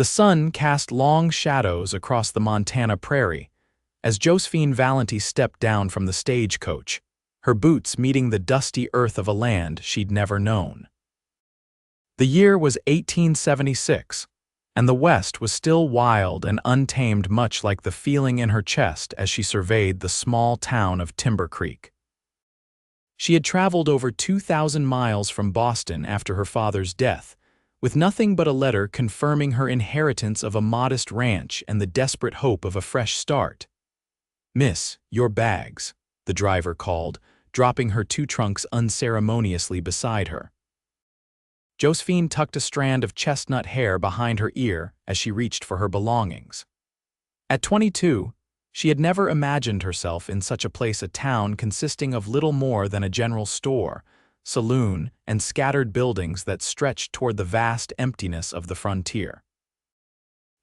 The sun cast long shadows across the Montana prairie as Josephine Valenti stepped down from the stagecoach, her boots meeting the dusty earth of a land she'd never known. The year was 1876, and the West was still wild and untamed, much like the feeling in her chest as she surveyed the small town of Timber Creek. She had traveled over 2,000 miles from Boston after her father's death, with nothing but a letter confirming her inheritance of a modest ranch and the desperate hope of a fresh start. "Miss, your bags," the driver called, dropping her 2 trunks unceremoniously beside her. Josephine tucked a strand of chestnut hair behind her ear as she reached for her belongings. At 22, she had never imagined herself in such a place, a town consisting of little more than a general store, saloon, and scattered buildings that stretched toward the vast emptiness of the frontier.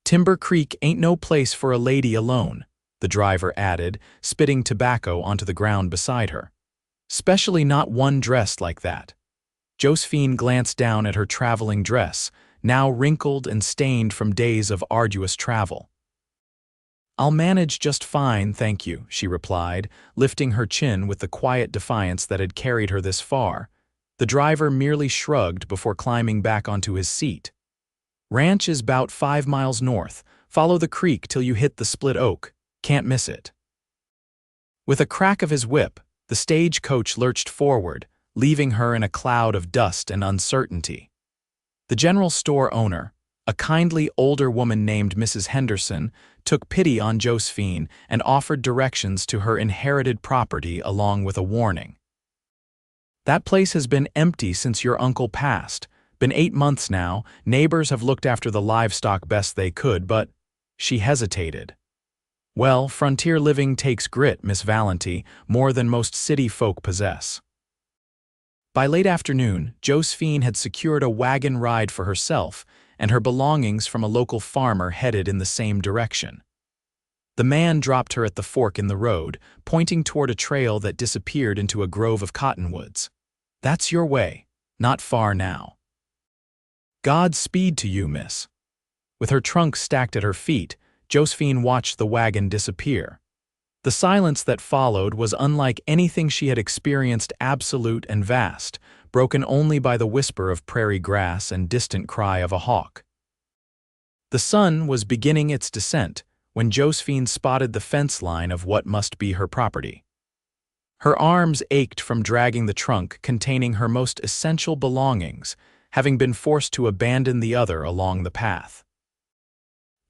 "Timber Creek ain't no place for a lady alone," the driver added, spitting tobacco onto the ground beside her. "Especially not one dressed like that." Josephine glanced down at her traveling dress, now wrinkled and stained from days of arduous travel. "I'll manage just fine, thank you," she replied, lifting her chin with the quiet defiance that had carried her this far. The driver merely shrugged before climbing back onto his seat. "Ranch is 'bout 5 miles north. Follow the creek till you hit the Split Oak. Can't miss it." With a crack of his whip, the stagecoach lurched forward, leaving her in a cloud of dust and uncertainty. The general store owner, a kindly older woman named Mrs. Henderson, took pity on Josephine and offered directions to her inherited property along with a warning. "That place has been empty since your uncle passed. Been 8 months now. Neighbors have looked after the livestock best they could, but—" She hesitated. "Well, frontier living takes grit, Miss Valenti, more than most city folk possess." By late afternoon, Josephine had secured a wagon ride for herself and her belongings from a local farmer headed in the same direction. The man dropped her at the fork in the road, pointing toward a trail that disappeared into a grove of cottonwoods. "That's your way. Not far now." "Godspeed to you, miss." With her trunk stacked at her feet, Josephine watched the wagon disappear. The silence that followed was unlike anything she had experienced, absolute and vast, broken only by the whisper of prairie grass and distant cry of a hawk. The sun was beginning its descent when Josephine spotted the fence line of what must be her property. Her arms ached from dragging the trunk containing her most essential belongings, having been forced to abandon the other along the path.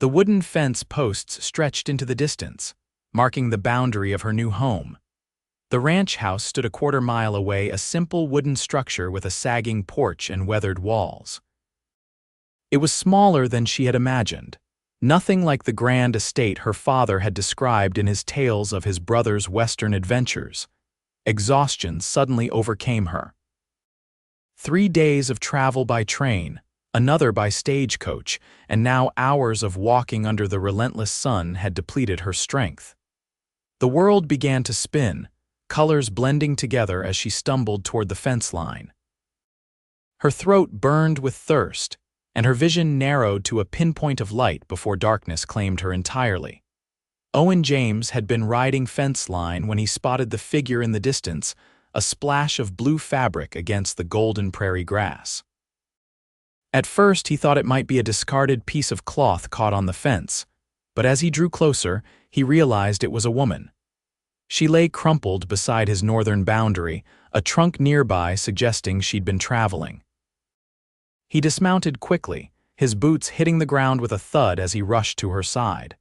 The wooden fence posts stretched into the distance, marking the boundary of her new home. The ranch house stood a quarter-mile away, a simple wooden structure with a sagging porch and weathered walls. It was smaller than she had imagined, nothing like the grand estate her father had described in his tales of his brother's western adventures. Exhaustion suddenly overcame her. 3 days of travel by train, another by stagecoach, and now hours of walking under the relentless sun had depleted her strength. The world began to spin, colors blending together as she stumbled toward the fence line. Her throat burned with thirst, and her vision narrowed to a pinpoint of light before darkness claimed her entirely. Owen James had been riding fence line when he spotted the figure in the distance, a splash of blue fabric against the golden prairie grass. At first he thought it might be a discarded piece of cloth caught on the fence, but as he drew closer, he realized it was a woman. She lay crumpled beside his northern boundary, a trunk nearby suggesting she'd been traveling. He dismounted quickly, his boots hitting the ground with a thud as he rushed to her side.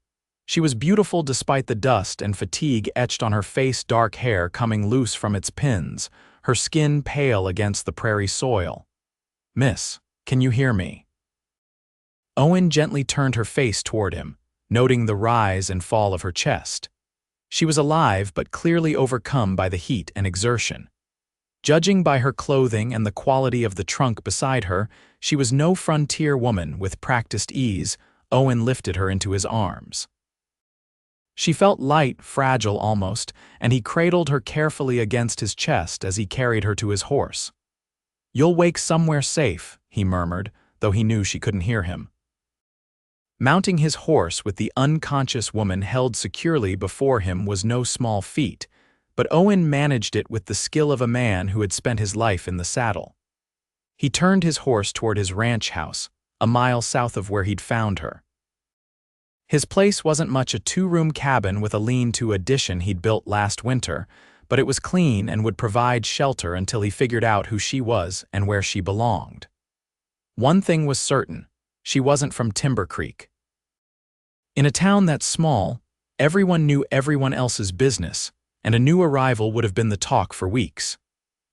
She was beautiful despite the dust and fatigue etched on her face, dark hair coming loose from its pins, her skin pale against the prairie soil. "Miss, can you hear me?" Owen gently turned her face toward him, noting the rise and fall of her chest. She was alive but clearly overcome by the heat and exertion. Judging by her clothing and the quality of the trunk beside her, she was no frontier woman. With practiced ease, Owen lifted her into his arms. She felt light, fragile almost, and he cradled her carefully against his chest as he carried her to his horse. "You'll wake somewhere safe," he murmured, though he knew she couldn't hear him. Mounting his horse with the unconscious woman held securely before him was no small feat, but Owen managed it with the skill of a man who had spent his life in the saddle. He turned his horse toward his ranch house, a mile south of where he'd found her. His place wasn't much a two-room cabin with a lean-to addition he'd built last winter, but it was clean and would provide shelter until he figured out who she was and where she belonged. One thing was certain. She wasn't from Timber Creek. In a town that small, everyone knew everyone else's business, and a new arrival would have been the talk for weeks.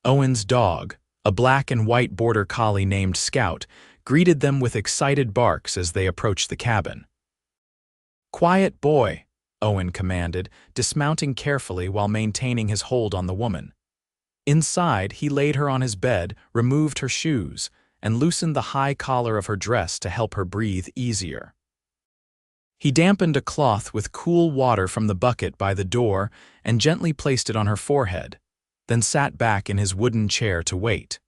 Owen's dog, a black and white border collie named Scout, greeted them with excited barks as they approached the cabin. "Quiet, boy," Owen commanded, dismounting carefully while maintaining his hold on the woman. Inside, he laid her on his bed, removed her shoes, and loosened the high collar of her dress to help her breathe easier. He dampened a cloth with cool water from the bucket by the door and gently placed it on her forehead, then sat back in his wooden chair to wait.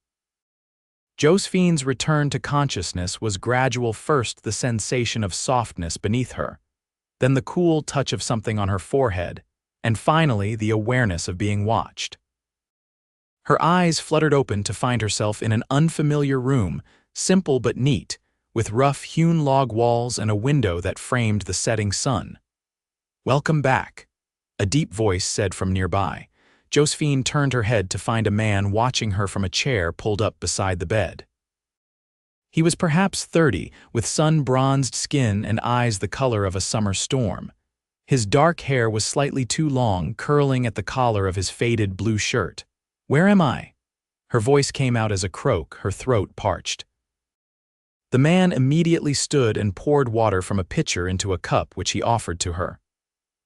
Josephine's return to consciousness was gradual, first the sensation of softness beneath her, then the cool touch of something on her forehead, and finally the awareness of being watched. Her eyes fluttered open to find herself in an unfamiliar room, simple but neat, with rough-hewn log walls and a window that framed the setting sun. "Welcome back," a deep voice said from nearby. Josephine turned her head to find a man watching her from a chair pulled up beside the bed. He was perhaps 30, with sun-bronzed skin and eyes the color of a summer storm. His dark hair was slightly too long, curling at the collar of his faded blue shirt. "Where am I?" Her voice came out as a croak, her throat parched. The man immediately stood and poured water from a pitcher into a cup which he offered to her.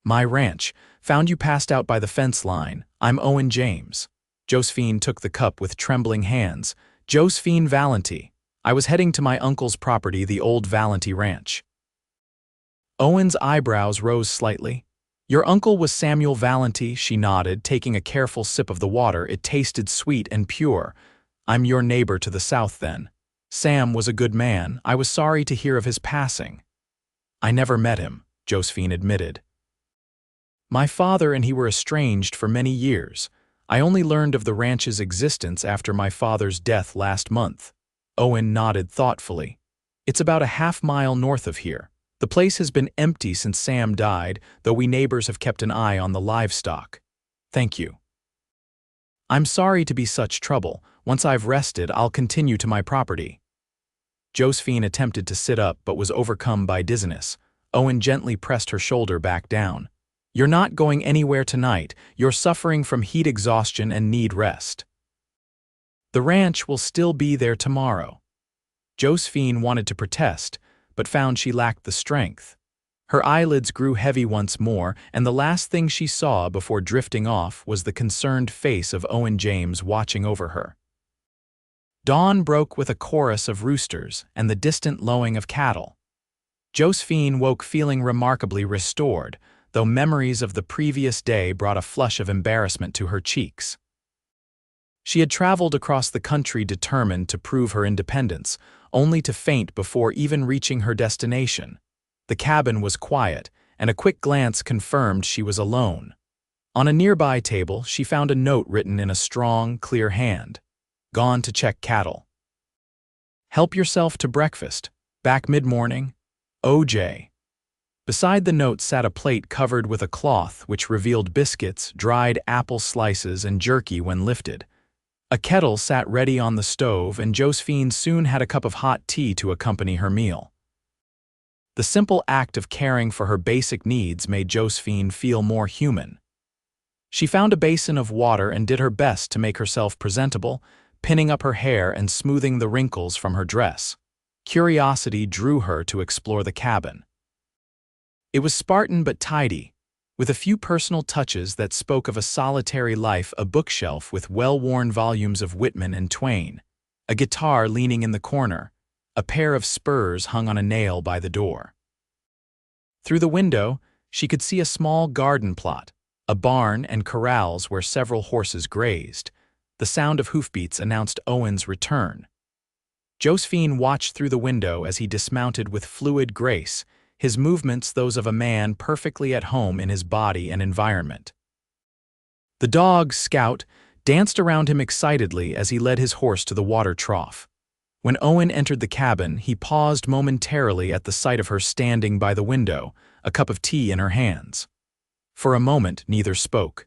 "My ranch. Found you passed out by the fence line. I'm Owen James." Josephine took the cup with trembling hands. "Josephine Valenti. I was heading to my uncle's property, the old Valenti Ranch." Owen's eyebrows rose slightly. "Your uncle was Samuel Valenti," she nodded, taking a careful sip of the water. It tasted sweet and pure. "I'm your neighbor to the south then. Sam was a good man. I was sorry to hear of his passing." "I never met him," Josephine admitted. "My father and he were estranged for many years. I only learned of the ranch's existence after my father's death last month." Owen nodded thoughtfully. "It's about a half-mile north of here. The place has been empty since Sam died, though we neighbors have kept an eye on the livestock." "Thank you." "I'm sorry to be such trouble. Once I've rested, I'll continue to my property." Josephine attempted to sit up but was overcome by dizziness. Owen gently pressed her shoulder back down. "You're not going anywhere tonight. You're suffering from heat exhaustion and need rest. The ranch will still be there tomorrow." Josephine wanted to protest, but found she lacked the strength. Her eyelids grew heavy once more, and the last thing she saw before drifting off was the concerned face of Owen James watching over her. Dawn broke with a chorus of roosters and the distant lowing of cattle. Josephine woke feeling remarkably restored, though memories of the previous day brought a flush of embarrassment to her cheeks. She had traveled across the country determined to prove her independence, only to faint before even reaching her destination. The cabin was quiet, and a quick glance confirmed she was alone. On a nearby table, she found a note written in a strong, clear hand. "Gone to check cattle. Help yourself to breakfast. Back mid-morning. O.J." Beside the note sat a plate covered with a cloth which revealed biscuits, dried apple slices, and jerky when lifted. A kettle sat ready on the stove, and Josephine soon had a cup of hot tea to accompany her meal. The simple act of caring for her basic needs made Josephine feel more human. She found a basin of water and did her best to make herself presentable, pinning up her hair and smoothing the wrinkles from her dress. Curiosity drew her to explore the cabin. It was Spartan but tidy, with a few personal touches that spoke of a solitary life: a bookshelf with well-worn volumes of Whitman and Twain, a guitar leaning in the corner, a pair of spurs hung on a nail by the door. Through the window, she could see a small garden plot, a barn and corrals where several horses grazed. The sound of hoofbeats announced Owen's return. Josephine watched through the window as he dismounted with fluid grace, his movements those of a man perfectly at home in his body and environment. The dog, Scout, danced around him excitedly as he led his horse to the water trough. When Owen entered the cabin, he paused momentarily at the sight of her standing by the window, a cup of tea in her hands. For a moment, neither spoke.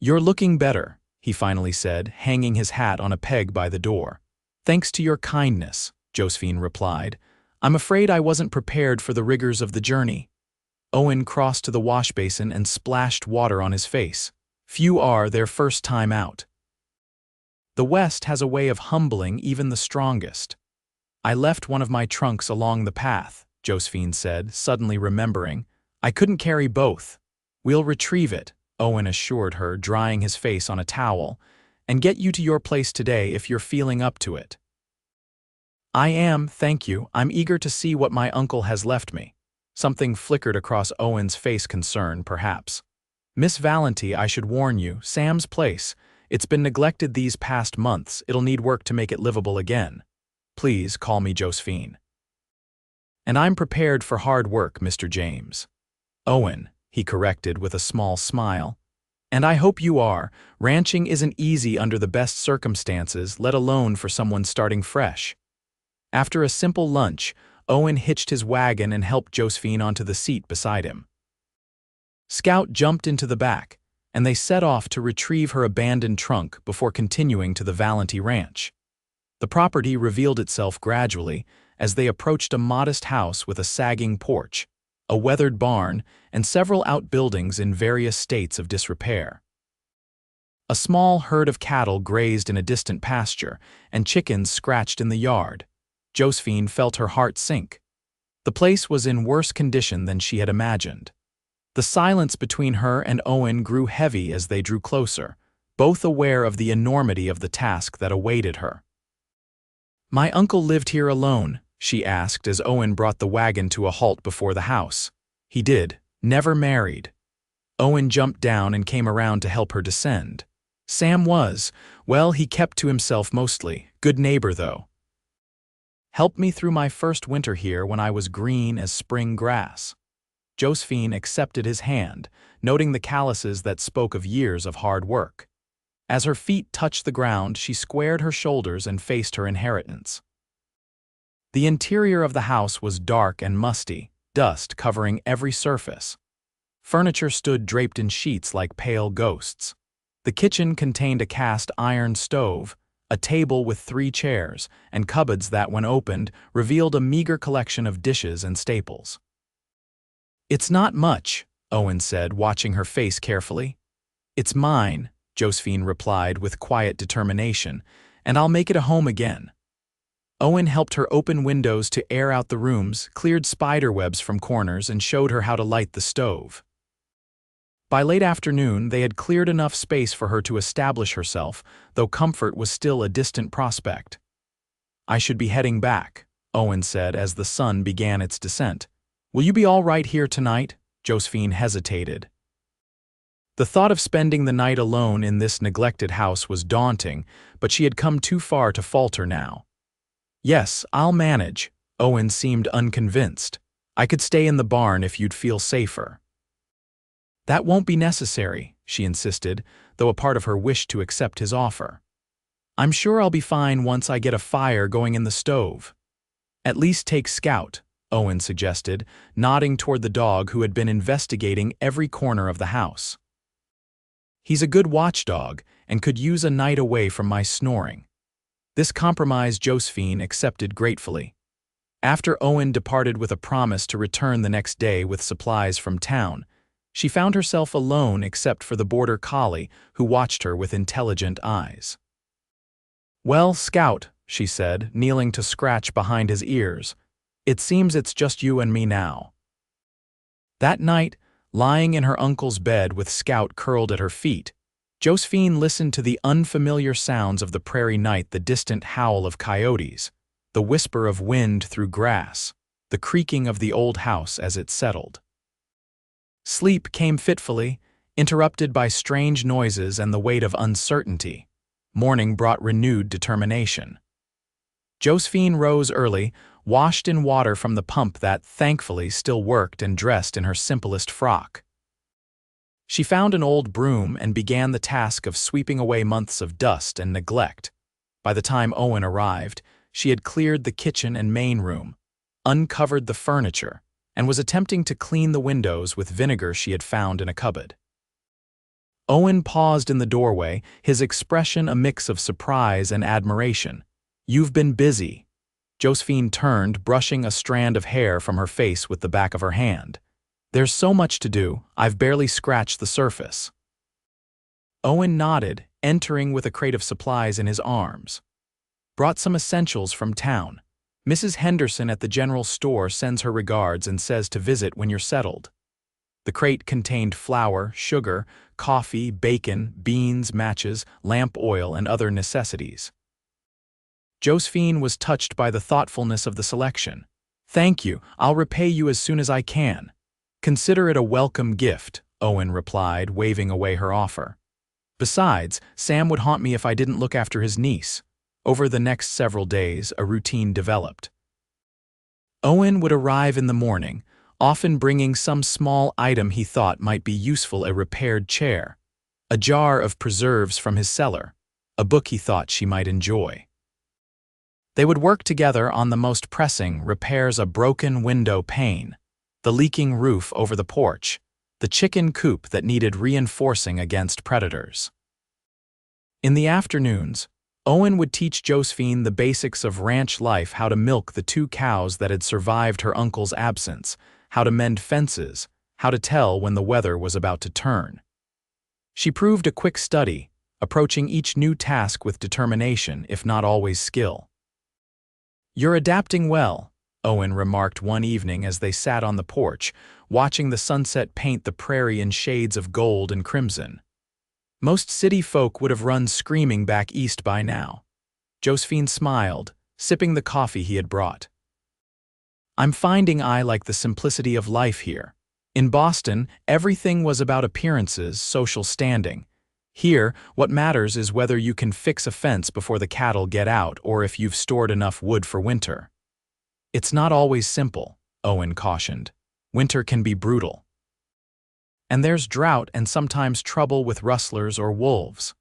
"You're looking better," he finally said, hanging his hat on a peg by the door. "Thanks to your kindness," Josephine replied. "I'm afraid I wasn't prepared for the rigors of the journey." Owen crossed to the wash basin and splashed water on his face. Few are their first time out. The West has a way of humbling even the strongest. "I left one of my trunks along the path," Josephine said, suddenly remembering. "I couldn't carry both." "We'll retrieve it," Owen assured her, drying his face on a towel, "and get you to your place today if you're feeling up to it." "I am, thank you. I'm eager to see what my uncle has left me." Something flickered across Owen's face, concern, perhaps. "Miss Valentine, I should warn you, Sam's place. It's been neglected these past months. It'll need work to make it livable again. Please call me Josephine." "And I'm prepared for hard work, Mr. James." "Owen," he corrected with a small smile. "And I hope you are. Ranching isn't easy under the best circumstances, let alone for someone starting fresh." After a simple lunch, Owen hitched his wagon and helped Josephine onto the seat beside him. Scout jumped into the back, and they set off to retrieve her abandoned trunk before continuing to the Valentine ranch. The property revealed itself gradually as they approached a modest house with a sagging porch, a weathered barn, and several outbuildings in various states of disrepair. A small herd of cattle grazed in a distant pasture, and chickens scratched in the yard. Josephine felt her heart sink. The place was in worse condition than she had imagined. The silence between her and Owen grew heavy as they drew closer, both aware of the enormity of the task that awaited her. "My uncle lived here alone?" she asked as Owen brought the wagon to a halt before the house. "He did. Never married." Owen jumped down and came around to help her descend. "Sam was. Well, he kept to himself mostly. Good neighbor, though. Helped me through my first winter here when I was green as spring grass." Josephine accepted his hand, noting the calluses that spoke of years of hard work. As her feet touched the ground, she squared her shoulders and faced her inheritance. The interior of the house was dark and musty, dust covering every surface. Furniture stood draped in sheets like pale ghosts. The kitchen contained a cast iron stove, a table with 3 chairs, and cupboards that, when opened, revealed a meager collection of dishes and staples. "It's not much," Owen said, watching her face carefully. "It's mine," Josephine replied with quiet determination, "and I'll make it a home again." Owen helped her open windows to air out the rooms, cleared spiderwebs from corners, and showed her how to light the stove. By late afternoon, they had cleared enough space for her to establish herself, though comfort was still a distant prospect. "I should be heading back," Owen said as the sun began its descent. "Will you be all right here tonight?" Josephine hesitated. The thought of spending the night alone in this neglected house was daunting, but she had come too far to falter now. "Yes, I'll manage." Owen seemed unconvinced. "I could stay in the barn if you'd feel safer." "That won't be necessary," she insisted, though a part of her wished to accept his offer. "I'm sure I'll be fine once I get a fire going in the stove." "At least take Scout," Owen suggested, nodding toward the dog who had been investigating every corner of the house. "He's a good watchdog and could use a night away from my snoring." This compromise Josephine accepted gratefully. After Owen departed with a promise to return the next day with supplies from town, she found herself alone except for the border collie who watched her with intelligent eyes. "Well, Scout," she said, kneeling to scratch behind his ears, "it seems it's just you and me now." That night, lying in her uncle's bed with Scout curled at her feet, Josephine listened to the unfamiliar sounds of the prairie night, the distant howl of coyotes, the whisper of wind through grass, the creaking of the old house as it settled. Sleep came fitfully, interrupted by strange noises and the weight of uncertainty. Morning brought renewed determination. Josephine rose early, washed in water from the pump that, thankfully, still worked, and dressed in her simplest frock. She found an old broom and began the task of sweeping away months of dust and neglect. By the time Owen arrived, she had cleared the kitchen and main room, uncovered the furniture, and was attempting to clean the windows with vinegar she had found in a cupboard. Owen paused in the doorway, his expression a mix of surprise and admiration. "You've been busy." Josephine turned, brushing a strand of hair from her face with the back of her hand. "There's so much to do, I've barely scratched the surface." Owen nodded, entering with a crate of supplies in his arms. "Brought some essentials from town. Mrs. Henderson at the general store sends her regards and says to visit when you're settled." The crate contained flour, sugar, coffee, bacon, beans, matches, lamp oil, and other necessities. Josephine was touched by the thoughtfulness of the selection. "Thank you, I'll repay you as soon as I can." "Consider it a welcome gift," Owen replied, waving away her offer. "Besides, Sam would haunt me if I didn't look after his niece." Over the next several days, a routine developed. Owen would arrive in the morning, often bringing some small item he thought might be useful: a repaired chair, a jar of preserves from his cellar, a book he thought she might enjoy. They would work together on the most pressing repairs: a broken window pane, the leaking roof over the porch, the chicken coop that needed reinforcing against predators. In the afternoons, Owen would teach Josephine the basics of ranch life: how to milk the 2 cows that had survived her uncle's absence, how to mend fences, how to tell when the weather was about to turn. She proved a quick study, approaching each new task with determination, if not always skill. "You're adapting well," Owen remarked one evening as they sat on the porch, watching the sunset paint the prairie in shades of gold and crimson. "Most city folk would have run screaming back east by now." Josephine smiled, sipping the coffee he had brought. "I'm finding I like the simplicity of life here. In Boston, everything was about appearances, social standing. Here, what matters is whether you can fix a fence before the cattle get out or if you've stored enough wood for winter." "It's not always simple," Owen cautioned. "Winter can be brutal. And there's drought and sometimes trouble with rustlers or wolves."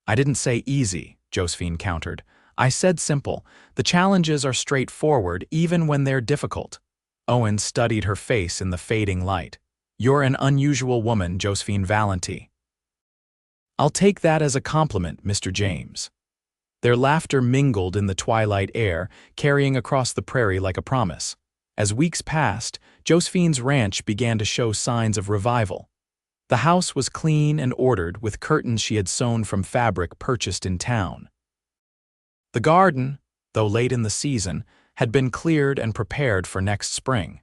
"I didn't say easy," Josephine countered. "I said simple. The challenges are straightforward even when they're difficult." Owen studied her face in the fading light. "You're an unusual woman, Josephine Valenti." "I'll take that as a compliment, Mr. James." Their laughter mingled in the twilight air, carrying across the prairie like a promise. As weeks passed, Josephine's ranch began to show signs of revival. The house was clean and ordered, with curtains she had sewn from fabric purchased in town. The garden, though late in the season, had been cleared and prepared for next spring.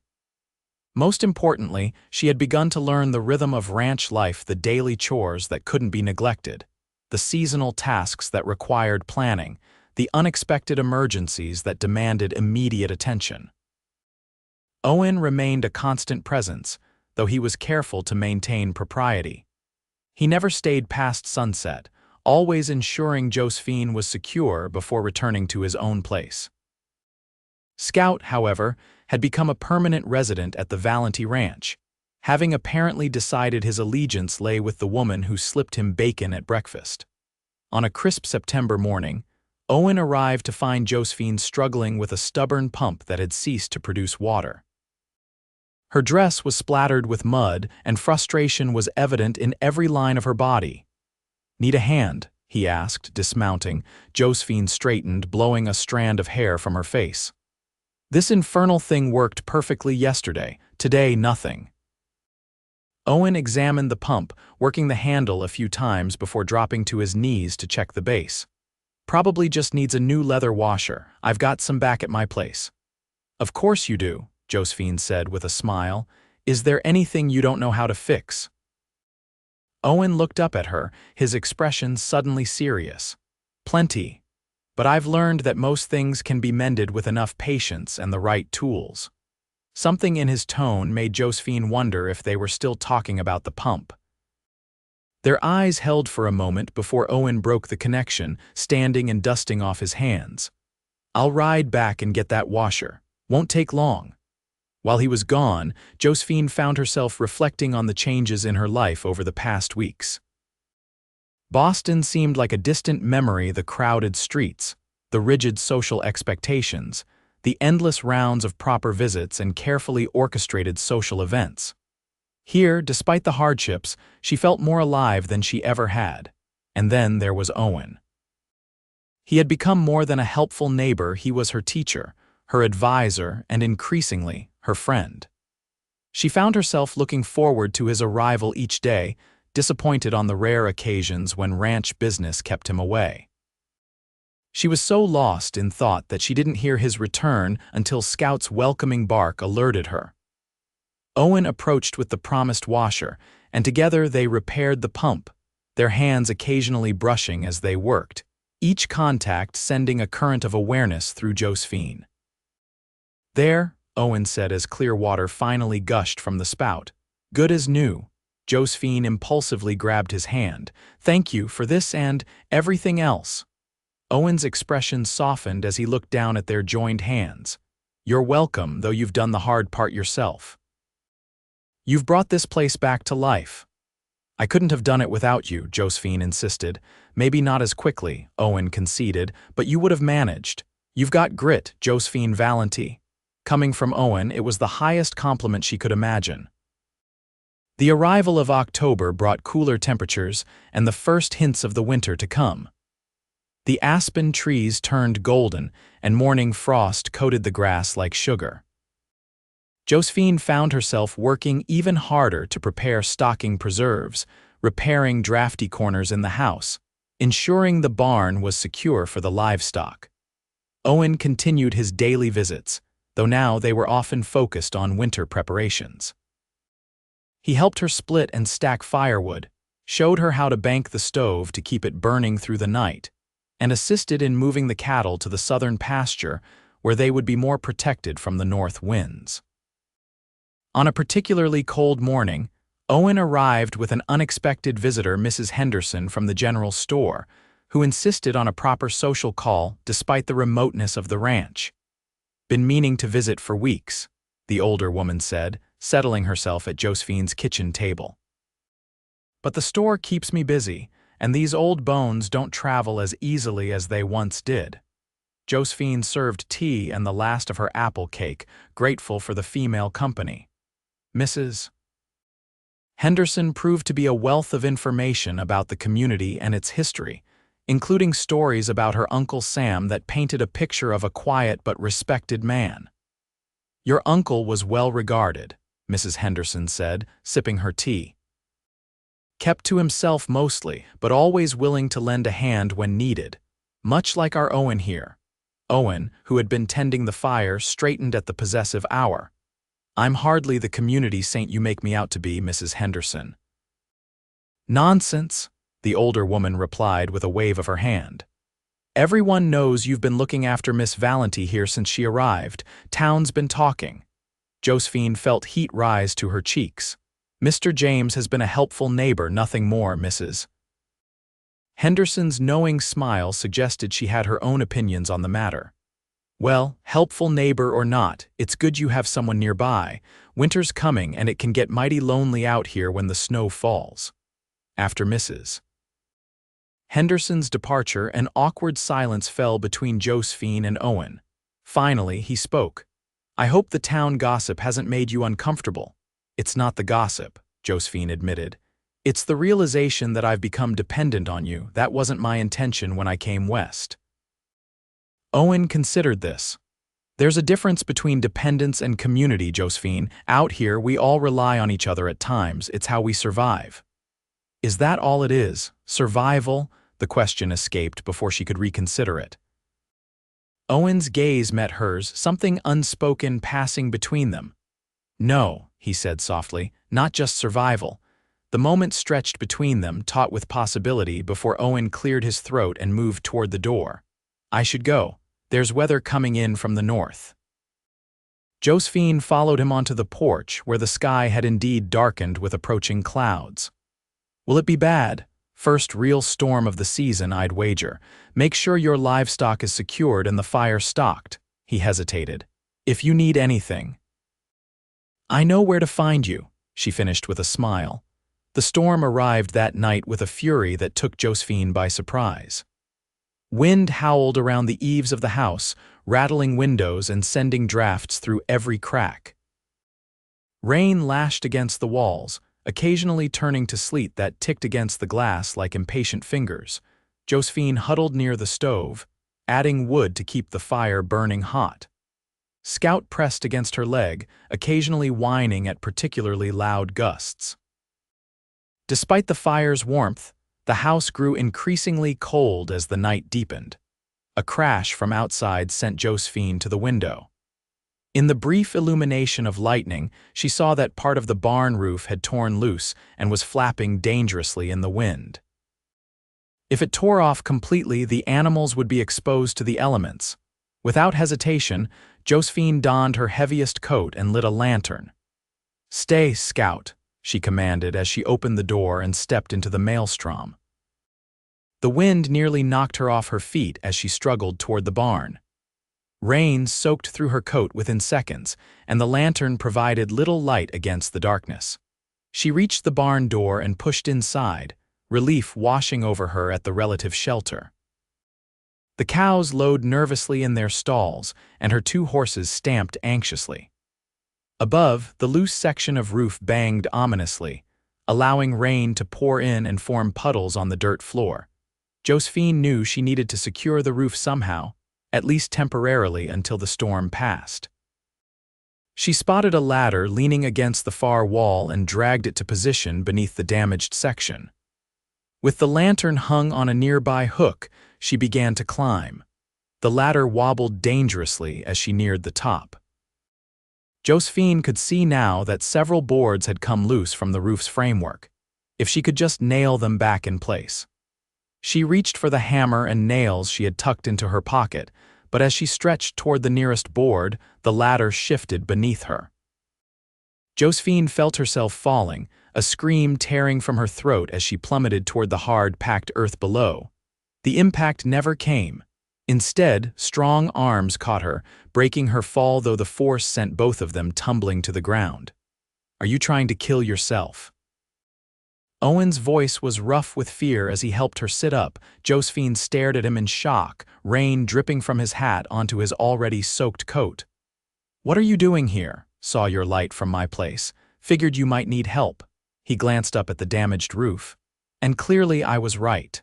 Most importantly, she had begun to learn the rhythm of ranch life: the daily chores that couldn't be neglected, the seasonal tasks that required planning, the unexpected emergencies that demanded immediate attention. Owen remained a constant presence, though he was careful to maintain propriety. He never stayed past sunset, always ensuring Josephine was secure before returning to his own place. Scout, however, had become a permanent resident at the Valenti Ranch, having apparently decided his allegiance lay with the woman who slipped him bacon at breakfast. On a crisp September morning, Owen arrived to find Josephine struggling with a stubborn pump that had ceased to produce water. Her dress was splattered with mud, and frustration was evident in every line of her body. "Need a hand?" he asked, dismounting. Josephine straightened, blowing a strand of hair from her face. "This infernal thing worked perfectly yesterday. Today, nothing." Owen examined the pump, working the handle a few times before dropping to his knees to check the base. "Probably just needs a new leather washer. I've got some back at my place." "Of course you do," Josephine said with a smile. "Is there anything you don't know how to fix?" Owen looked up at her, his expression suddenly serious. "Plenty. But I've learned that most things can be mended with enough patience and the right tools." Something in his tone made Josephine wonder if they were still talking about the pump. Their eyes held for a moment before Owen broke the connection, standing and dusting off his hands. "I'll ride back and get that washer. Won't take long. While he was gone, Josephine found herself reflecting on the changes in her life over the past weeks. Boston seemed like a distant memory, the crowded streets, the rigid social expectations, the endless rounds of proper visits and carefully orchestrated social events. Here, despite the hardships, she felt more alive than she ever had. And then there was Owen. He had become more than a helpful neighbor. He was her teacher, her advisor, and increasingly, her friend. She found herself looking forward to his arrival each day, disappointed on the rare occasions when ranch business kept him away. She was so lost in thought that she didn't hear his return until Scout's welcoming bark alerted her. Owen approached with the promised washer, and together they repaired the pump, their hands occasionally brushing as they worked, each contact sending a current of awareness through Josephine. "There," Owen said as clear water finally gushed from the spout. "Good as new." Josephine impulsively grabbed his hand. "Thank you for this and everything else." Owen's expression softened as he looked down at their joined hands. "You're welcome, though you've done the hard part yourself. You've brought this place back to life." "I couldn't have done it without you," Josephine insisted. "Maybe not as quickly," Owen conceded, "but you would have managed. You've got grit, Josephine Valenti." Coming from Owen, it was the highest compliment she could imagine. The arrival of October brought cooler temperatures and the first hints of the winter to come. The aspen trees turned golden, and morning frost coated the grass like sugar. Josephine found herself working even harder to prepare stocking preserves, repairing drafty corners in the house, ensuring the barn was secure for the livestock. Owen continued his daily visits, though now they were often focused on winter preparations. He helped her split and stack firewood, showed her how to bank the stove to keep it burning through the night, and assisted in moving the cattle to the southern pasture where they would be more protected from the north winds. On a particularly cold morning, Owen arrived with an unexpected visitor, Mrs. Henderson from the general store, who insisted on a proper social call despite the remoteness of the ranch. "Been meaning to visit for weeks," the older woman said, settling herself at Josephine's kitchen table. "But the store keeps me busy, and these old bones don't travel as easily as they once did." Josephine served tea and the last of her apple cake, grateful for the female company. Mrs. Henderson proved to be a wealth of information about the community and its history, including stories about her Uncle Sam that painted a picture of a quiet but respected man. "Your uncle was well regarded," Mrs. Henderson said, sipping her tea. "Kept to himself mostly, but always willing to lend a hand when needed, much like our Owen here." Owen, who had been tending the fire, straightened at the possessive hour. "I'm hardly the community saint you make me out to be, Mrs. Henderson." "Nonsense," the older woman replied with a wave of her hand. "Everyone knows you've been looking after Miss Valenti here since she arrived. Town's been talking." Josephine felt heat rise to her cheeks. "Mr. James has been a helpful neighbor, nothing more, Mrs. Henderson's knowing smile suggested she had her own opinions on the matter. "Well, helpful neighbor or not, it's good you have someone nearby. Winter's coming and it can get mighty lonely out here when the snow falls." After Mrs. Henderson's departure, an awkward silence fell between Josephine and Owen. Finally, he spoke. "I hope the town gossip hasn't made you uncomfortable." "It's not the gossip," Josephine admitted. "It's the realization that I've become dependent on you. That wasn't my intention when I came west." Owen considered this. "There's a difference between dependence and community, Josephine. Out here, we all rely on each other at times. It's how we survive." "Is that all it is? Survival?" The question escaped before she could reconsider it. Owen's gaze met hers, something unspoken passing between them. "No," he said softly, "not just survival." The moment stretched between them, taut with possibility, before Owen cleared his throat and moved toward the door. "I should go. There's weather coming in from the north." Josephine followed him onto the porch, where the sky had indeed darkened with approaching clouds. "Will it be bad? First real storm of the season, I'd wager. Make sure your livestock is secured and the fire stocked." He hesitated. If you need anything, I know where to find you, she finished with a smile. The storm arrived that night with a fury that took Josephine by surprise. Wind howled around the eaves of the house, rattling windows and sending drafts through every crack. Rain lashed against the walls, occasionally turning to sleet that ticked against the glass like impatient fingers. Josephine huddled near the stove, adding wood to keep the fire burning hot. Scout pressed against her leg, occasionally whining at particularly loud gusts. Despite the fire's warmth, the house grew increasingly cold as the night deepened. A crash from outside sent Josephine to the window. In the brief illumination of lightning, she saw that part of the barn roof had torn loose and was flapping dangerously in the wind. If it tore off completely, the animals would be exposed to the elements. Without hesitation, Josephine donned her heaviest coat and lit a lantern. "Stay, Scout," she commanded as she opened the door and stepped into the maelstrom. The wind nearly knocked her off her feet as she struggled toward the barn. Rain soaked through her coat within seconds, and the lantern provided little light against the darkness. She reached the barn door and pushed inside, relief washing over her at the relative shelter. The cows lowed nervously in their stalls, and her 2 horses stamped anxiously. Above, the loose section of roof banged ominously, allowing rain to pour in and form puddles on the dirt floor. Josephine knew she needed to secure the roof somehow, at least temporarily until the storm passed. She spotted a ladder leaning against the far wall and dragged it to position beneath the damaged section. With the lantern hung on a nearby hook, she began to climb. The ladder wobbled dangerously as she neared the top. Josephine could see now that several boards had come loose from the roof's framework, if she could just nail them back in place. She reached for the hammer and nails she had tucked into her pocket, but as she stretched toward the nearest board, the ladder shifted beneath her. Josephine felt herself falling, a scream tearing from her throat as she plummeted toward the hard, packed earth below. The impact never came. Instead, strong arms caught her, breaking her fall, though the force sent both of them tumbling to the ground. "Are you trying to kill yourself?" Owen's voice was rough with fear as he helped her sit up. Josephine stared at him in shock, rain dripping from his hat onto his already soaked coat. "What are you doing here? Saw your light from my place. Figured you might need help." He glanced up at the damaged roof. "And clearly I was right."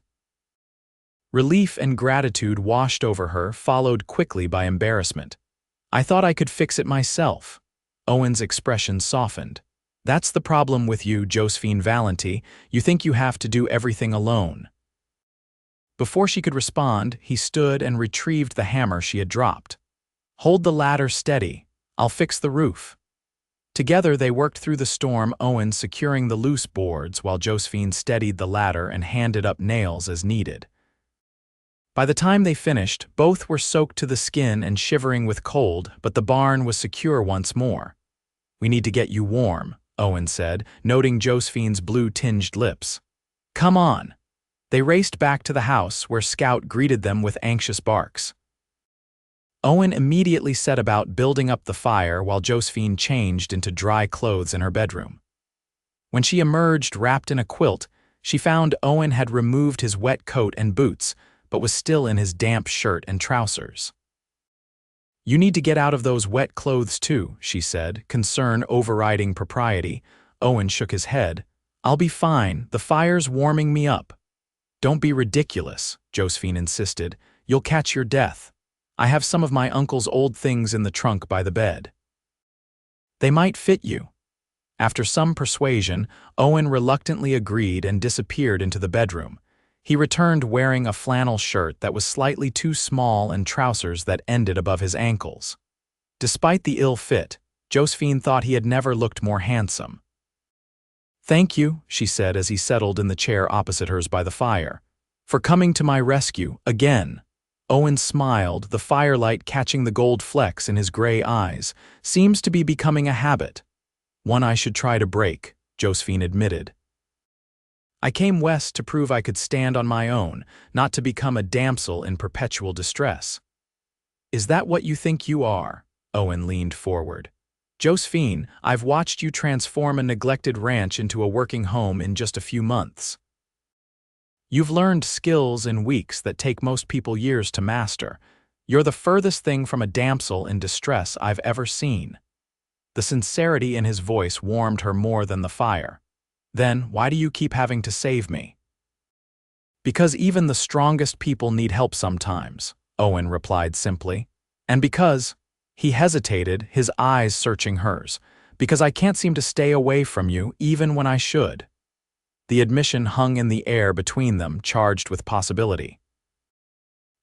Relief and gratitude washed over her, followed quickly by embarrassment. "I thought I could fix it myself." Owen's expression softened. "That's the problem with you, Josephine Valenti. You think you have to do everything alone." Before she could respond, he stood and retrieved the hammer she had dropped. "Hold the ladder steady. I'll fix the roof." Together they worked through the storm, Owen securing the loose boards while Josephine steadied the ladder and handed up nails as needed. By the time they finished, both were soaked to the skin and shivering with cold, but the barn was secure once more. "We need to get you warm," Owen said, noting Josephine's blue-tinged lips. "Come on." They raced back to the house, where Scout greeted them with anxious barks. Owen immediately set about building up the fire while Josephine changed into dry clothes in her bedroom. When she emerged wrapped in a quilt, she found Owen had removed his wet coat and boots, but was still in his damp shirt and trousers. "You need to get out of those wet clothes too," she said, concern overriding propriety. Owen shook his head. "I'll be fine. The fire's warming me up." "Don't be ridiculous," Josephine insisted. "You'll catch your death. I have some of my uncle's old things in the trunk by the bed. They might fit you." After some persuasion, Owen reluctantly agreed and disappeared into the bedroom. He returned wearing a flannel shirt that was slightly too small and trousers that ended above his ankles. Despite the ill fit, Josephine thought he had never looked more handsome. "Thank you," she said as he settled in the chair opposite hers by the fire, "for coming to my rescue again." Owen smiled, the firelight catching the gold flecks in his gray eyes. "Seems to be becoming a habit. One I should try to break," Josephine admitted. "I came west to prove I could stand on my own, not to become a damsel in perpetual distress." "Is that what you think you are?" Owen leaned forward. Josephine, I've watched you transform a neglected ranch into a working home in just a few months. You've learned skills in weeks that take most people years to master. You're the furthest thing from a damsel in distress I've ever seen. The sincerity in his voice warmed her more than the fire. Then, why do you keep having to save me? Because even the strongest people need help sometimes, Owen replied simply. And because, he hesitated, his eyes searching hers, because I can't seem to stay away from you even when I should. The admission hung in the air between them, charged with possibility.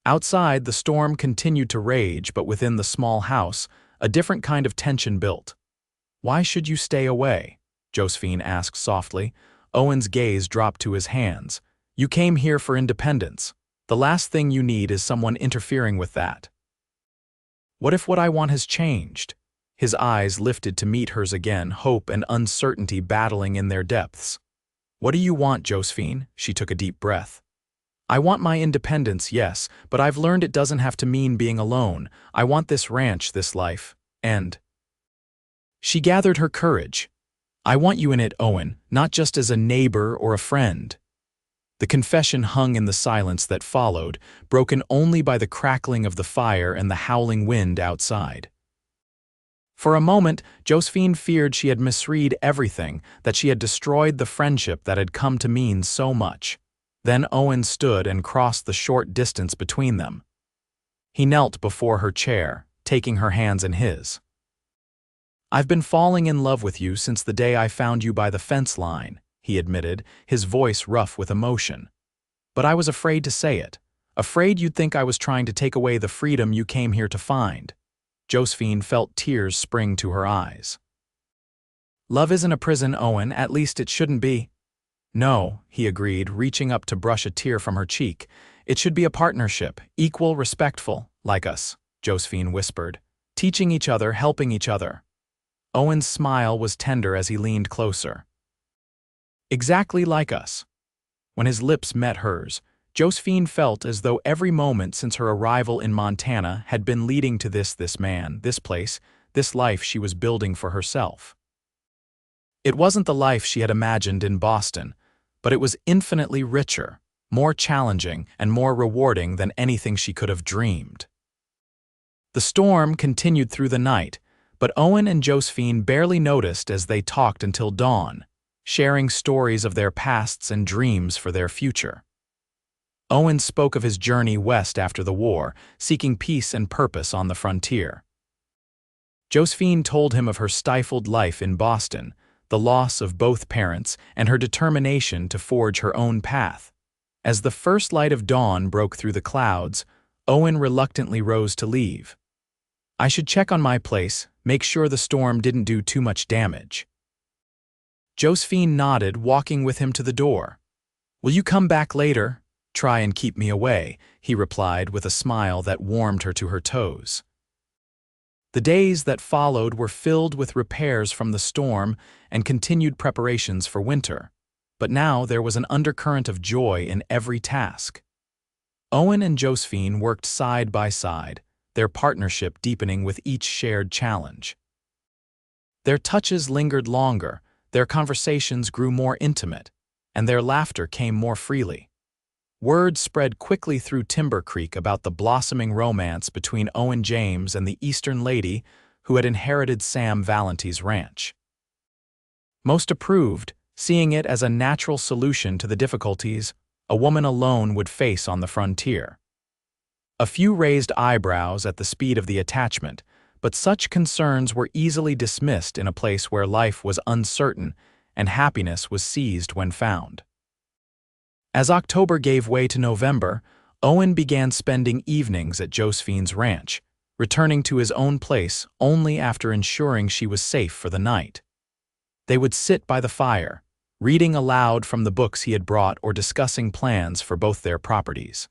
Outside, the storm continued to rage, but within the small house, a different kind of tension built. Why should you stay away? Josephine asked softly. Owen's gaze dropped to his hands. You came here for independence. The last thing you need is someone interfering with that. What if what I want has changed? His eyes lifted to meet hers again, hope and uncertainty battling in their depths. What do you want, Josephine? She took a deep breath. I want my independence, yes, but I've learned it doesn't have to mean being alone. I want this ranch, this life, and... She gathered her courage. I want you in it, Owen, not just as a neighbor or a friend. The confession hung in the silence that followed, broken only by the crackling of the fire and the howling wind outside. For a moment, Josephine feared she had misread everything, that she had destroyed the friendship that had come to mean so much. Then Owen stood and crossed the short distance between them. He knelt before her chair, taking her hands in his. I've been falling in love with you since the day I found you by the fence line, he admitted, his voice rough with emotion. But I was afraid to say it, afraid you'd think I was trying to take away the freedom you came here to find. Josephine felt tears spring to her eyes. Love isn't a prison, Owen, at least it shouldn't be. No, he agreed, reaching up to brush a tear from her cheek. It should be a partnership, equal, respectful, like us, Josephine whispered, teaching each other, helping each other. Owen's smile was tender as he leaned closer. Exactly like us. When his lips met hers, Josephine felt as though every moment since her arrival in Montana had been leading to this man, this place, this life she was building for herself. It wasn't the life she had imagined in Boston, but it was infinitely richer, more challenging, and more rewarding than anything she could have dreamed. The storm continued through the night, but Owen and Josephine barely noticed as they talked until dawn, sharing stories of their pasts and dreams for their future. Owen spoke of his journey west after the war, seeking peace and purpose on the frontier. Josephine told him of her stifled life in Boston, the loss of both parents, and her determination to forge her own path. As the first light of dawn broke through the clouds, Owen reluctantly rose to leave. I should check on my place, make sure the storm didn't do too much damage. Josephine nodded, walking with him to the door. Will you come back later? Try and keep me away, he replied with a smile that warmed her to her toes. The days that followed were filled with repairs from the storm and continued preparations for winter, but now there was an undercurrent of joy in every task. Owen and Josephine worked side by side, their partnership deepening with each shared challenge. Their touches lingered longer, their conversations grew more intimate, and their laughter came more freely. Word spread quickly through Timber Creek about the blossoming romance between Owen James and the Eastern lady who had inherited Sam Valenty's ranch. Most approved, seeing it as a natural solution to the difficulties a woman alone would face on the frontier. A few raised eyebrows at the speed of the attachment, but such concerns were easily dismissed in a place where life was uncertain and happiness was seized when found. As October gave way to November, Owen began spending evenings at Josephine's ranch, returning to his own place only after ensuring she was safe for the night. They would sit by the fire, reading aloud from the books he had brought or discussing plans for both their properties.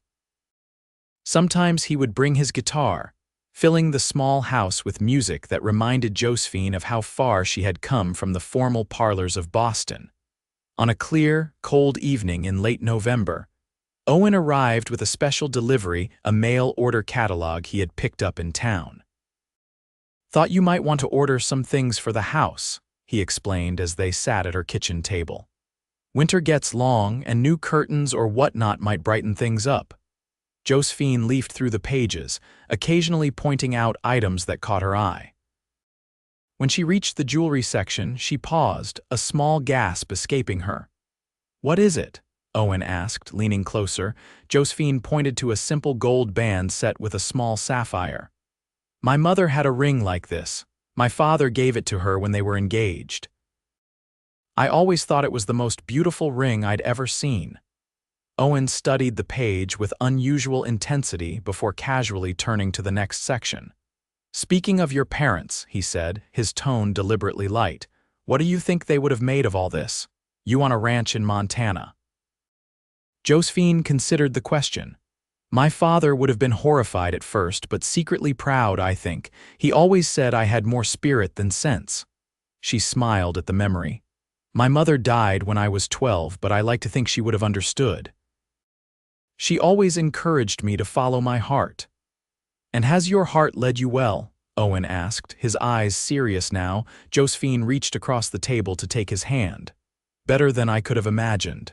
Sometimes he would bring his guitar, filling the small house with music that reminded Josephine of how far she had come from the formal parlors of Boston. On a clear, cold evening in late November, Owen arrived with a special delivery, a mail order catalog he had picked up in town. "Thought you might want to order some things for the house," he explained as they sat at her kitchen table. "Winter gets long, and new curtains or whatnot might brighten things up." Josephine leafed through the pages, occasionally pointing out items that caught her eye. When she reached the jewelry section, she paused, a small gasp escaping her. "What is it?" Owen asked, leaning closer. Josephine pointed to a simple gold band set with a small sapphire. "My mother had a ring like this. My father gave it to her when they were engaged. I always thought it was the most beautiful ring I'd ever seen." Owen studied the page with unusual intensity before casually turning to the next section. "Speaking of your parents," he said, his tone deliberately light, "what do you think they would have made of all this? You on a ranch in Montana." Josephine considered the question. "My father would have been horrified at first, but secretly proud, I think. He always said I had more spirit than sense." She smiled at the memory. "My mother died when I was 12, but I like to think she would have understood. She always encouraged me to follow my heart." "And has your heart led you well?" Owen asked, his eyes serious now. Josephine reached across the table to take his hand. "Better than I could have imagined."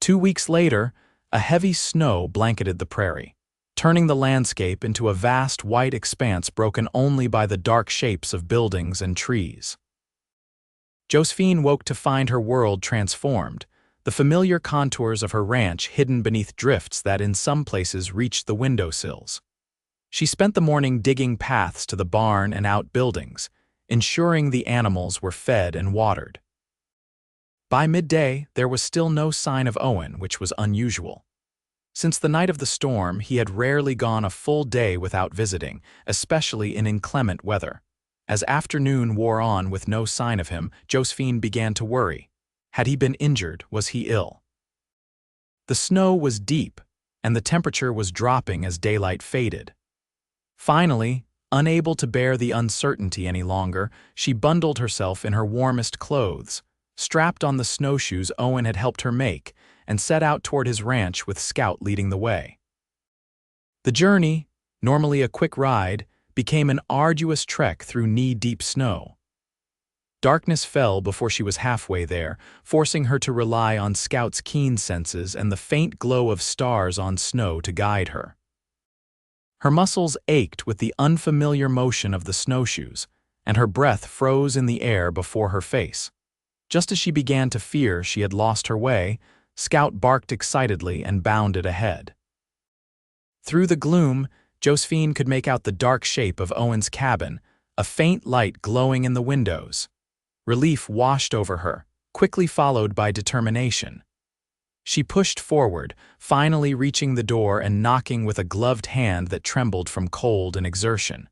2 weeks later, a heavy snow blanketed the prairie, turning the landscape into a vast white expanse broken only by the dark shapes of buildings and trees. Josephine woke to find her world transformed, the familiar contours of her ranch hidden beneath drifts that in some places reached the windowsills. She spent the morning digging paths to the barn and outbuildings, ensuring the animals were fed and watered. By midday, there was still no sign of Owen, which was unusual. Since the night of the storm, he had rarely gone a full day without visiting, especially in inclement weather. As afternoon wore on with no sign of him, Josephine began to worry. Had he been injured? Was he ill? The snow was deep, and the temperature was dropping as daylight faded. Finally, unable to bear the uncertainty any longer, she bundled herself in her warmest clothes, strapped on the snowshoes Owen had helped her make, and set out toward his ranch with Scout leading the way. The journey, normally a quick ride, became an arduous trek through knee-deep snow. Darkness fell before she was halfway there, forcing her to rely on Scout's keen senses and the faint glow of stars on snow to guide her. Her muscles ached with the unfamiliar motion of the snowshoes, and her breath froze in the air before her face. Just as she began to fear she had lost her way, Scout barked excitedly and bounded ahead. Through the gloom, Josephine could make out the dark shape of Owen's cabin, a faint light glowing in the windows. Relief washed over her, quickly followed by determination. She pushed forward, finally reaching the door and knocking with a gloved hand that trembled from cold and exertion.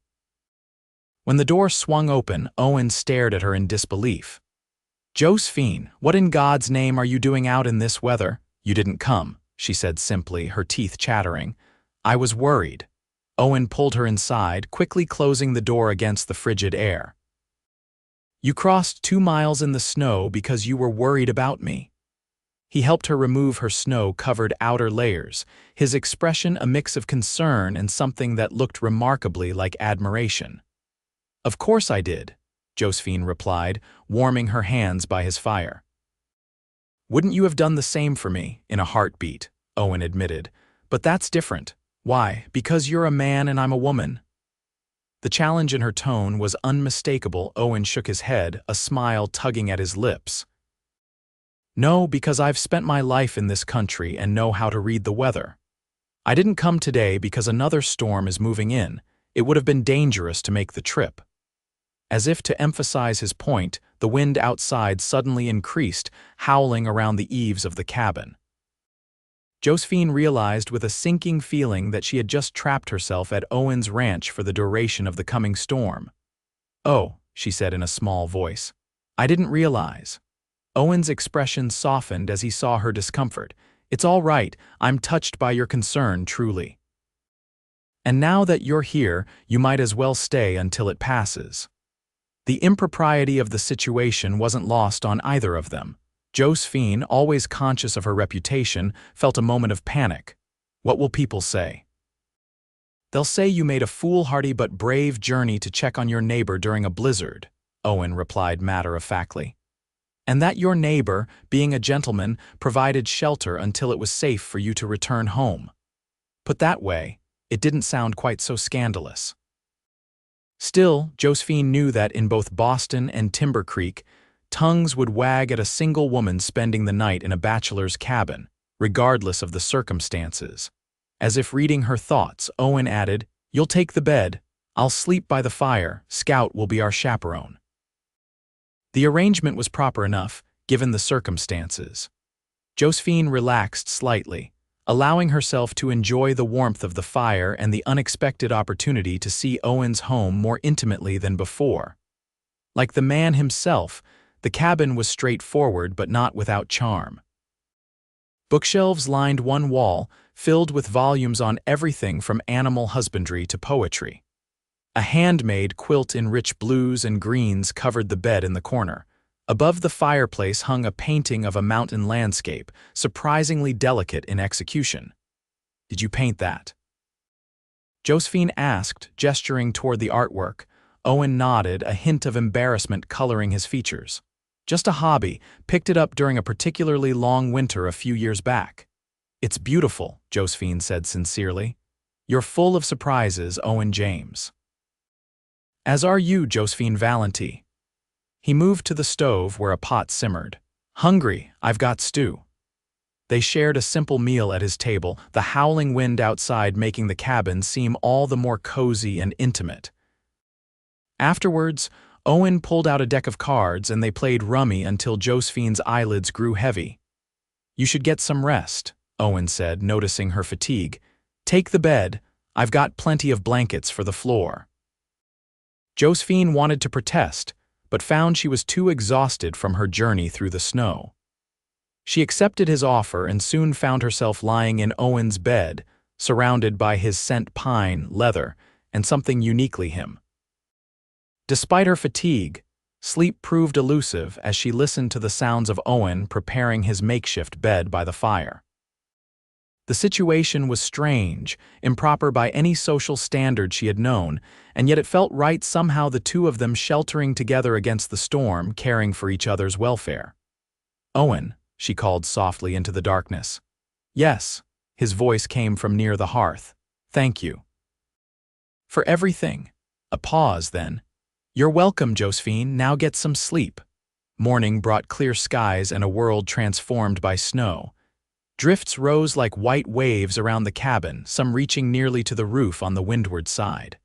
When the door swung open, Owen stared at her in disbelief. "Josephine, what in God's name are you doing out in this weather?" "You didn't come," she said simply, her teeth chattering. "I was worried." Owen pulled her inside, quickly closing the door against the frigid air. "You crossed 2 miles in the snow because you were worried about me." He helped her remove her snow-covered outer layers, his expression a mix of concern and something that looked remarkably like admiration. "Of course I did," Josephine replied, warming her hands by his fire. "Wouldn't you have done the same for me?" "In a heartbeat," Owen admitted. "But that's different." "Why? Because you're a man and I'm a woman." The challenge in her tone was unmistakable. Owen shook his head, a smile tugging at his lips. "No, because I've spent my life in this country and know how to read the weather. I didn't come today because another storm is moving in. It would have been dangerous to make the trip." As if to emphasize his point, the wind outside suddenly increased, howling around the eaves of the cabin. Josephine realized with a sinking feeling that she had just trapped herself at Owen's ranch for the duration of the coming storm. "Oh," she said in a small voice. "I didn't realize." Owen's expression softened as he saw her discomfort. "It's all right. I'm touched by your concern, truly. And now that you're here, you might as well stay until it passes." The impropriety of the situation wasn't lost on either of them. Josephine, always conscious of her reputation, felt a moment of panic. What will people say? They'll say you made a foolhardy but brave journey to check on your neighbor during a blizzard, Owen replied matter-of-factly. And that your neighbor, being a gentleman, provided shelter until it was safe for you to return home. Put that way, it didn't sound quite so scandalous. Still, Josephine knew that in both Boston and Timber Creek, tongues would wag at a single woman spending the night in a bachelor's cabin, regardless of the circumstances. As if reading her thoughts, Owen added, "You'll take the bed. I'll sleep by the fire. Scout will be our chaperone." The arrangement was proper enough, given the circumstances. Josephine relaxed slightly, allowing herself to enjoy the warmth of the fire and the unexpected opportunity to see Owen's home more intimately than before. Like the man himself, the cabin was straightforward but not without charm. Bookshelves lined one wall, filled with volumes on everything from animal husbandry to poetry. A handmade quilt in rich blues and greens covered the bed in the corner. Above the fireplace hung a painting of a mountain landscape, surprisingly delicate in execution. "Did you paint that?" Josephine asked, gesturing toward the artwork. Owen nodded, a hint of embarrassment coloring his features. "Just a hobby, picked it up during a particularly long winter a few years back." "It's beautiful," Josephine said sincerely. "You're full of surprises, Owen James." "As are you, Josephine Valenti." He moved to the stove where a pot simmered. "Hungry, I've got stew." They shared a simple meal at his table, the howling wind outside making the cabin seem all the more cozy and intimate. Afterwards, Owen pulled out a deck of cards and they played rummy until Josephine's eyelids grew heavy. "You should get some rest," Owen said, noticing her fatigue. "Take the bed. I've got plenty of blankets for the floor." Josephine wanted to protest, but found she was too exhausted from her journey through the snow. She accepted his offer and soon found herself lying in Owen's bed, surrounded by his scent pine, leather, and something uniquely him. Despite her fatigue, sleep proved elusive as she listened to the sounds of Owen preparing his makeshift bed by the fire. The situation was strange, improper by any social standard she had known, and yet it felt right somehow, the two of them sheltering together against the storm, caring for each other's welfare. "Owen," she called softly into the darkness. "Yes," his voice came from near the hearth. "Thank you." "For everything." A pause, then. "You're welcome, Josephine. Now get some sleep." Morning brought clear skies and a world transformed by snow. Drifts rose like white waves around the cabin, some reaching nearly to the roof on the windward side.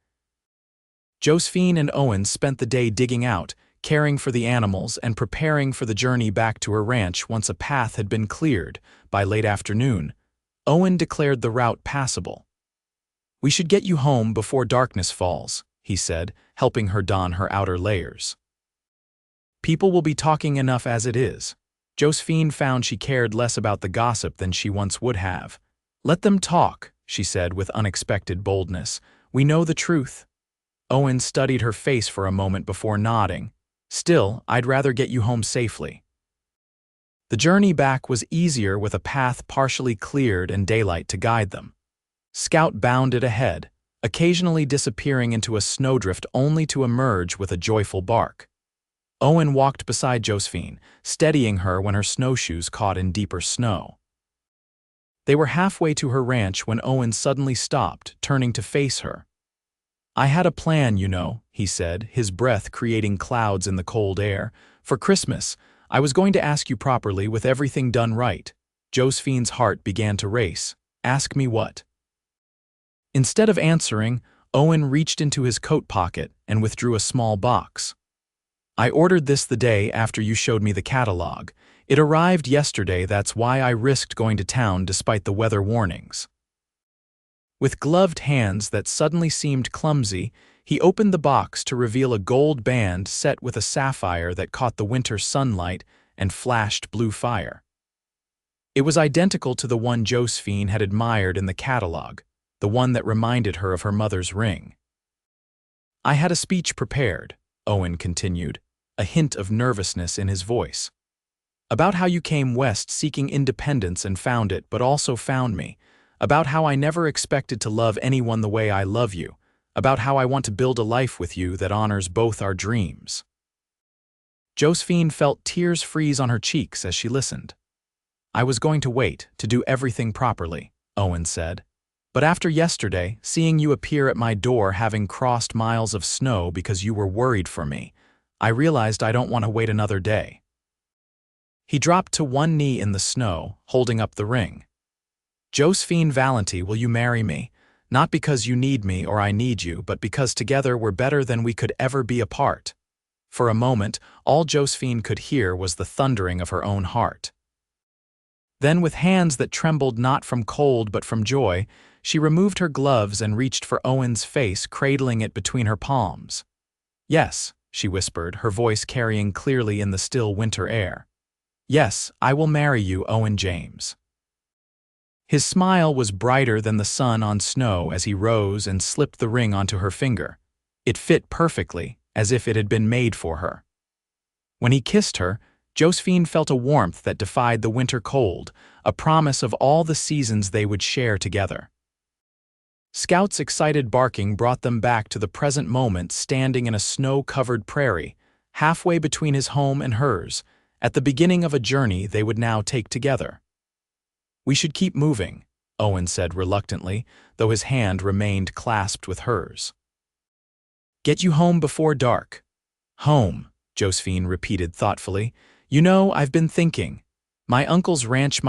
Josephine and Owen spent the day digging out, caring for the animals, and preparing for the journey back to her ranch once a path had been cleared. By late afternoon, Owen declared the route passable. "We should get you home before darkness falls," he said, helping her don her outer layers. "People will be talking enough as it is." Josephine found she cared less about the gossip than she once would have. "Let them talk," she said with unexpected boldness. "We know the truth." Owen studied her face for a moment before nodding. "Still, I'd rather get you home safely." The journey back was easier with a path partially cleared and daylight to guide them. Scout bounded ahead, occasionally disappearing into a snowdrift only to emerge with a joyful bark. Owen walked beside Josephine, steadying her when her snowshoes caught in deeper snow. They were halfway to her ranch when Owen suddenly stopped, turning to face her. "I had a plan, you know," he said, his breath creating clouds in the cold air. "For Christmas, I was going to ask you properly with everything done right." Josephine's heart began to race. "Ask me what?" Instead of answering, Owen reached into his coat pocket and withdrew a small box. "I ordered this the day after you showed me the catalog. It arrived yesterday, that's why I risked going to town despite the weather warnings." With gloved hands that suddenly seemed clumsy, he opened the box to reveal a gold band set with a sapphire that caught the winter sunlight and flashed blue fire. It was identical to the one Josephine had admired in the catalog, the one that reminded her of her mother's ring. "I had a speech prepared," Owen continued, a hint of nervousness in his voice. "About how you came west seeking independence and found it, but also found me. about how I never expected to love anyone the way I love you, about how I want to build a life with you that honors both our dreams. Josephine felt tears freeze on her cheeks as she listened. I was going to wait to do everything properly, Owen said. But after yesterday, seeing you appear at my door having crossed miles of snow because you were worried for me, I realized I don't want to wait another day. He dropped to one knee in the snow, holding up the ring. Josephine Valenti, will you marry me? Not because you need me or I need you, but because together we're better than we could ever be apart. For a moment, all Josephine could hear was the thundering of her own heart. Then, with hands that trembled not from cold but from joy, she removed her gloves and reached for Owen's face, cradling it between her palms. Yes, she whispered, her voice carrying clearly in the still winter air. Yes, I will marry you, Owen James. His smile was brighter than the sun on snow as he rose and slipped the ring onto her finger. It fit perfectly, as if it had been made for her. When he kissed her, Josephine felt a warmth that defied the winter cold, a promise of all the seasons they would share together. Scout's excited barking brought them back to the present moment, standing in a snow-covered prairie, halfway between his home and hers, at the beginning of a journey they would now take together. We should keep moving, Owen said reluctantly, though his hand remained clasped with hers. Get you home before dark. Home, Josephine repeated thoughtfully. You know, I've been thinking. My uncle's ranch,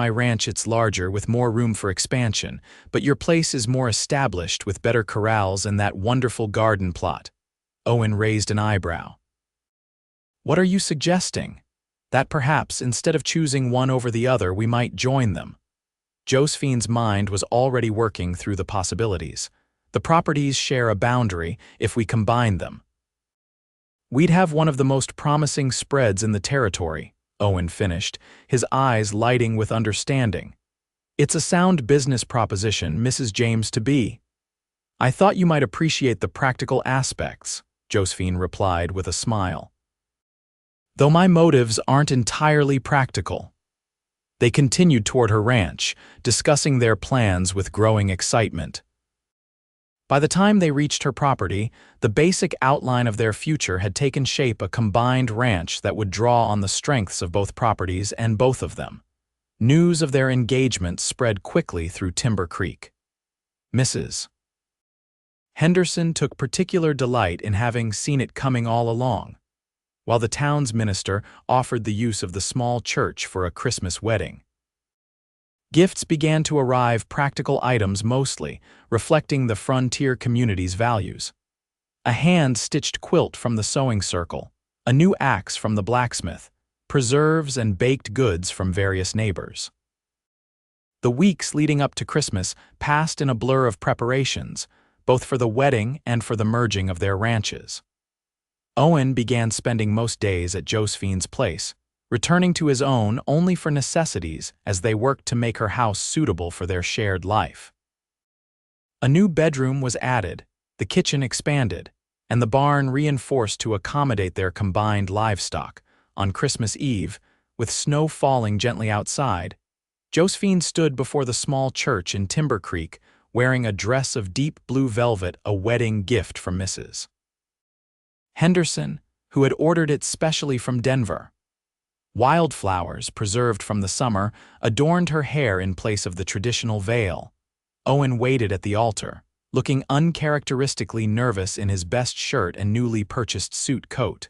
it's larger with more room for expansion, but your place is more established with better corrals and that wonderful garden plot. Owen raised an eyebrow. What are you suggesting? That perhaps, instead of choosing one over the other, we might join them. Josephine's mind was already working through the possibilities. The properties share a boundary if we combine them. We'd have one of the most promising spreads in the territory, Owen finished, his eyes lighting with understanding. It's a sound business proposition, Mrs. James to be. I thought you might appreciate the practical aspects, Josephine replied with a smile. Though my motives aren't entirely practical. They continued toward her ranch, discussing their plans with growing excitement. By the time they reached her property, the basic outline of their future had taken shape, a combined ranch that would draw on the strengths of both properties and both of them. News of their engagement spread quickly through Timber Creek. Mrs. Henderson took particular delight in having seen it coming all along, while the town's minister offered the use of the small church for a Christmas wedding. Gifts began to arrive, practical items mostly, reflecting the frontier community's values. A hand-stitched quilt from the sewing circle, a new axe from the blacksmith, preserves and baked goods from various neighbors. The weeks leading up to Christmas passed in a blur of preparations, both for the wedding and for the merging of their ranches. Owen began spending most days at Josephine's place, returning to his own only for necessities as they worked to make her house suitable for their shared life. A new bedroom was added, the kitchen expanded, and the barn reinforced to accommodate their combined livestock. On Christmas Eve, with snow falling gently outside, Josephine stood before the small church in Timber Creek, wearing a dress of deep blue velvet, a wedding gift from Mrs. Henderson, who had ordered it specially from Denver. Wildflowers, preserved from the summer, adorned her hair in place of the traditional veil. Owen waited at the altar, looking uncharacteristically nervous in his best shirt and newly purchased suit coat.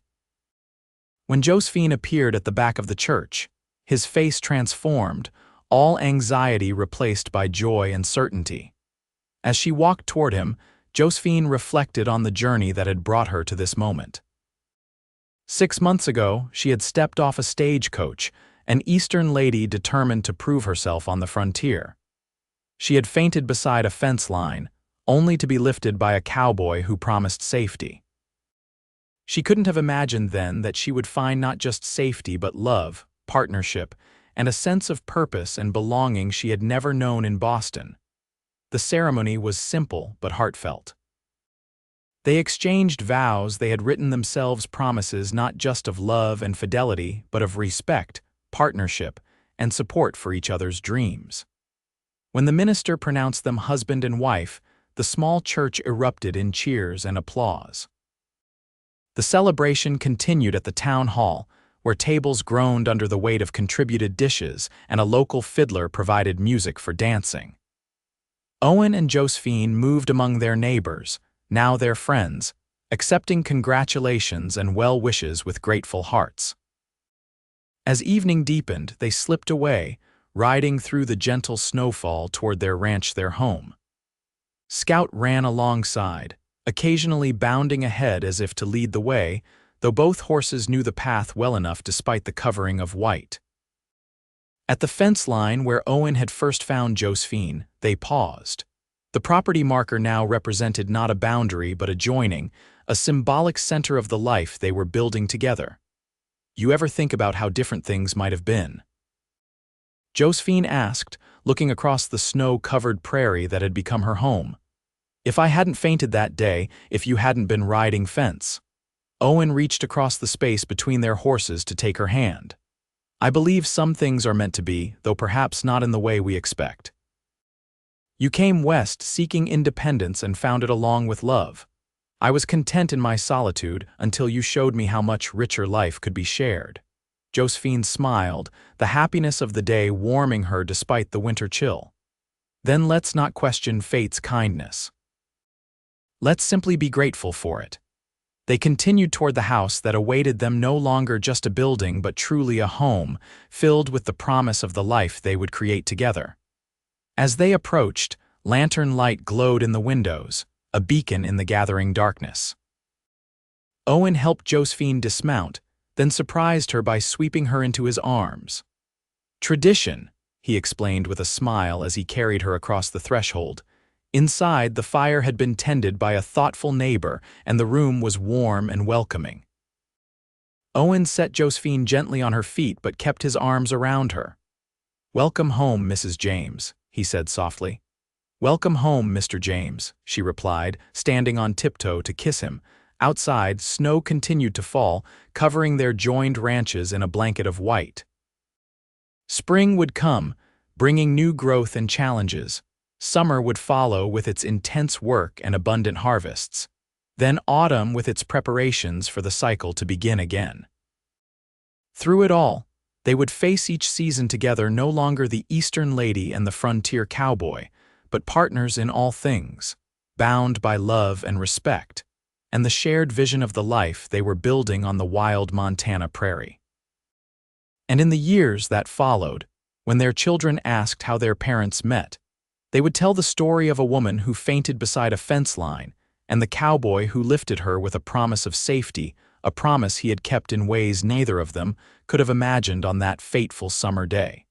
When Josephine appeared at the back of the church, his face transformed, all anxiety replaced by joy and certainty. As she walked toward him, Josephine reflected on the journey that had brought her to this moment. 6 months ago, she had stepped off a stagecoach, an Eastern lady determined to prove herself on the frontier. She had fainted beside a fence line, only to be lifted by a cowboy who promised safety. She couldn't have imagined then that she would find not just safety but love, partnership, and a sense of purpose and belonging she had never known in Boston. The ceremony was simple but heartfelt. They exchanged vows. They had written themselves promises not just of love and fidelity, but of respect, partnership, and support for each other's dreams. When the minister pronounced them husband and wife, the small church erupted in cheers and applause. The celebration continued at the town hall, where tables groaned under the weight of contributed dishes and a local fiddler provided music for dancing. Owen and Josephine moved among their neighbors, now their friends, accepting congratulations and well wishes with grateful hearts. As evening deepened, they slipped away, riding through the gentle snowfall toward their ranch, their home. Scout ran alongside, occasionally bounding ahead as if to lead the way, though both horses knew the path well enough despite the covering of white. At the fence line where Owen had first found Josephine, they paused. The property marker now represented not a boundary but a joining, a symbolic center of the life they were building together. You ever think about how different things might have been? Josephine asked, looking across the snow-covered prairie that had become her home. If I hadn't fainted that day, if you hadn't been riding fence. Owen reached across the space between their horses to take her hand. I believe some things are meant to be, though perhaps not in the way we expect. You came west seeking independence and found it along with love. I was content in my solitude until you showed me how much richer life could be shared. Josephine smiled, the happiness of the day warming her despite the winter chill. Then let's not question fate's kindness. Let's simply be grateful for it. They continued toward the house that awaited them, no longer just a building but truly a home, filled with the promise of the life they would create together. As they approached, lantern light glowed in the windows, a beacon in the gathering darkness. Owen helped Josephine dismount, then surprised her by sweeping her into his arms. Tradition, he explained with a smile as he carried her across the threshold. Inside, the fire had been tended by a thoughtful neighbor, and the room was warm and welcoming. Owen set Josephine gently on her feet but kept his arms around her. "Welcome home, Mrs. James," he said softly. "Welcome home, Mr. James," she replied, standing on tiptoe to kiss him. Outside, snow continued to fall, covering their joined ranches in a blanket of white. Spring would come, bringing new growth and challenges. Summer would follow with its intense work and abundant harvests. Then autumn with its preparations for the cycle to begin again. Through it all, they would face each season together, no longer the Eastern lady and the frontier cowboy, but partners in all things, bound by love and respect, and the shared vision of the life they were building on the wild Montana prairie. And in the years that followed, when their children asked how their parents met, they would tell the story of a woman who fainted beside a fence line and the cowboy who lifted her with a promise of safety, a promise he had kept in ways neither of them could have imagined on that fateful summer day.